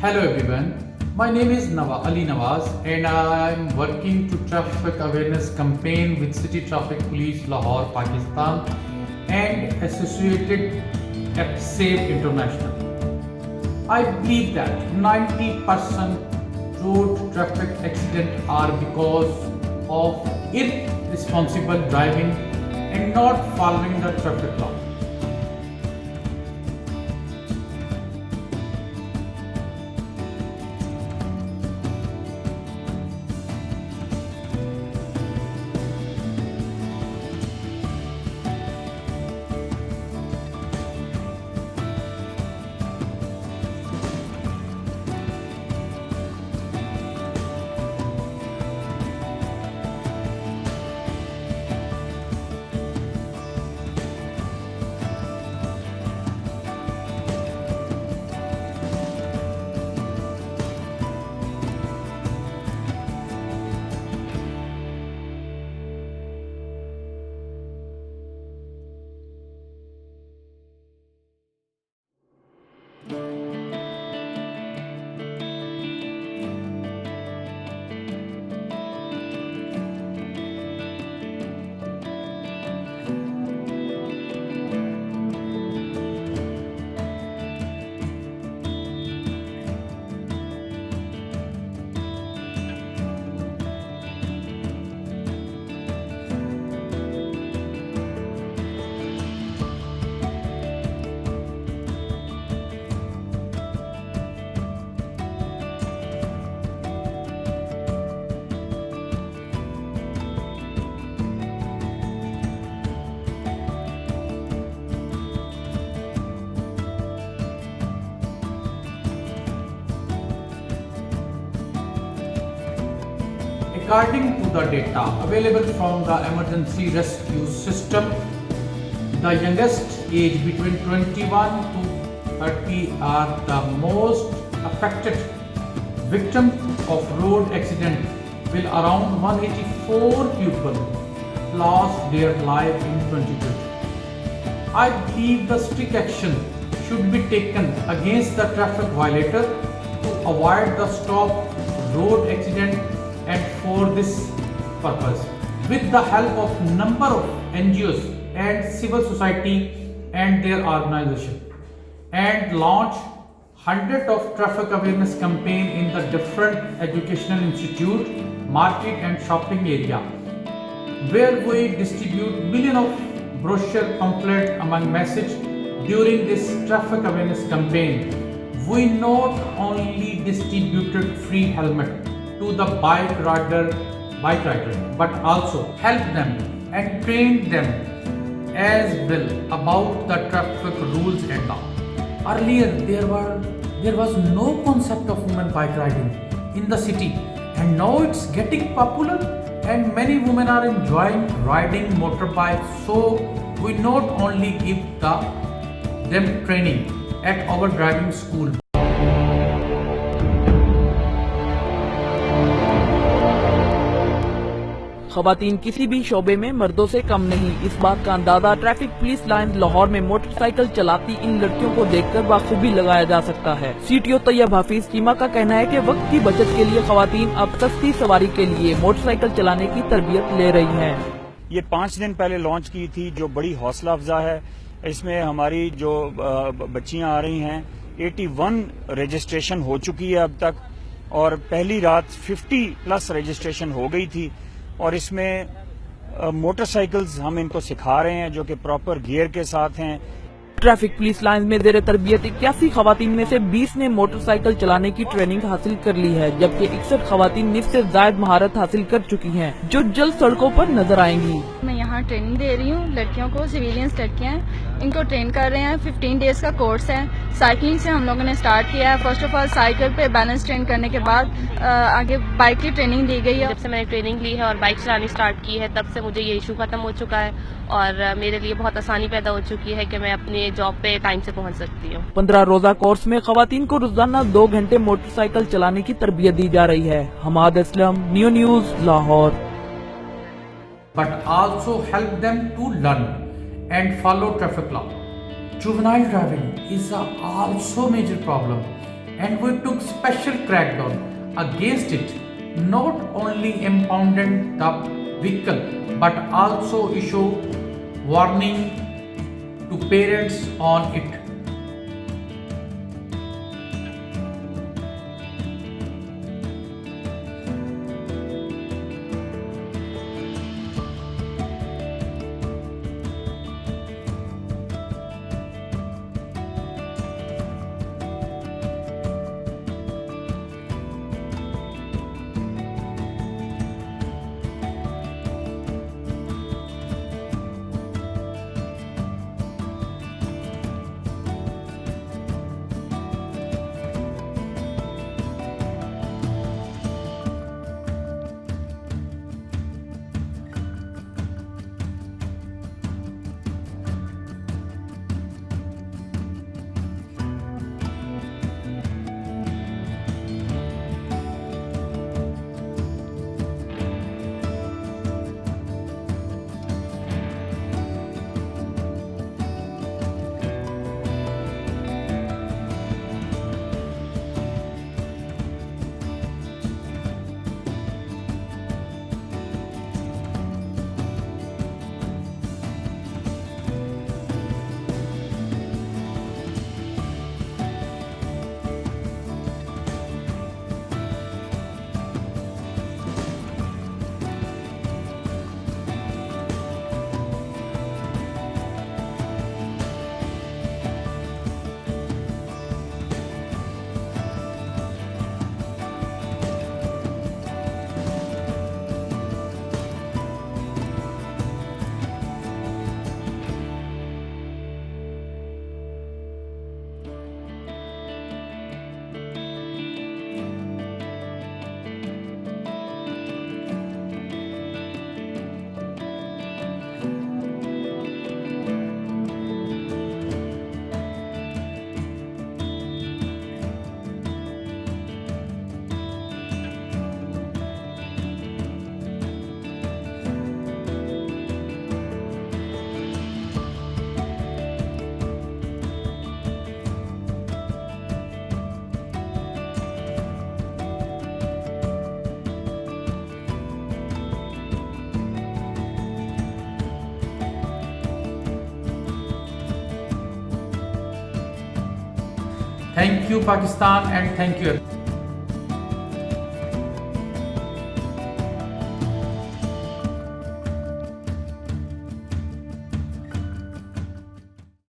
Hello everyone, my name is Ali Nawaz and I am working to traffic awareness campaign with City Traffic Police Lahore, Pakistan and associated Safe International. I believe that 90% road traffic accidents are because of irresponsible driving and not following the traffic law. According to the data available from the emergency rescue system, the youngest age between 21 to 30 are the most affected victims of road accident, with around 184 people lost their life in 2020. I believe the strict action should be taken against the traffic violator to avoid the stop road accident. And for this purpose, with the help of number of NGOs and civil society and their organization, and launch hundreds of traffic awareness campaign in the different educational institute, market and shopping area, where we distribute million of brochure pamphlet among message during this traffic awareness campaign. We not only distributed free helmet to the bike rider, but also help them and train them as well about the traffic rules and law. Earlier, there was no concept of women bike riding in the city, and now it's getting popular, and many women are enjoying riding motorbikes. So we not only give them training at our driving school. खवातीन किसी भी शोबे में मर्दों से कम नहीं, इस बात का अंदाजा ट्रैफिक पुलिस लाइन लाहौर में मोटरसाइकिल चलाती इन लड़कियों को देखकर बाखूबी लगाया जा सकता है। सीटीओ तैयब हाफिज चीमा का कहना है कि वक्त की बचत के लिए खवातीन अब सस्ती सवारी के लिए मोटरसाइकिल चलाने की तरबियत ले रही हैं। ये 5 दिन पहले लॉन्च की थी, जो बड़ी हौसला अफजा है। इसमें हमारी जो बच्चियां आ रही हैं 81 रजिस्ट्रेशन हो चुकी है अब तक, और पहली रात 50+ रजिस्ट्रेशन हो गई थी। और इसमें मोटरसाइकिल्स हम इनको सिखा रहे हैं जो कि प्रॉपर गियर के साथ हैं। ट्रैफिक पुलिस लाइन में जेर तरबियत 81 खवातीन में से 20 ने मोटरसाइकिल चलाने की ट्रेनिंग हासिल कर ली है, जबकि 61 खवातीन निफ्स से ज्यादा महारत हासिल कर चुकी हैं, जो जल्द सड़कों पर नजर आएंगी। मैं यहाँ ट्रेनिंग दे रही हूँ लड़कियों को, सिविलियंस लड़कियाँ हैं, इनको ट्रेन कर रहे हैं। 15 डेज का कोर्स है। साइकिलिंग से हम लोगों ने स्टार्ट किया है। फर्स्ट ऑफ ऑल साइकिल पे बैलेंस ट्रेन करने के बाद आगे बाइक की ट्रेनिंग दी गई है। जब से मैंने ट्रेनिंग ली है और बाइक चलानी स्टार्ट की है, तब से मुझे ये इशू खत्म हो चुका है और मेरे लिए बहुत आसानी पैदा हो चुकी है कि मैं अपने जॉब पे टाइम से पहुंच सकती हूँ। 15 रोजा कोर्स में खवातीन को रोजाना 2 घंटे मोटरसाइकिल चलाने की तरबियत दी जा रही है। Hammad Aslam, Neo news, Lahore. But also help them to learn and follow traffic law. Juvenile driving is also major problem. and we took special crackdown against it, not only impounded the vehicle but also issued warning to parents on it. Thank you Pakistan and thank you.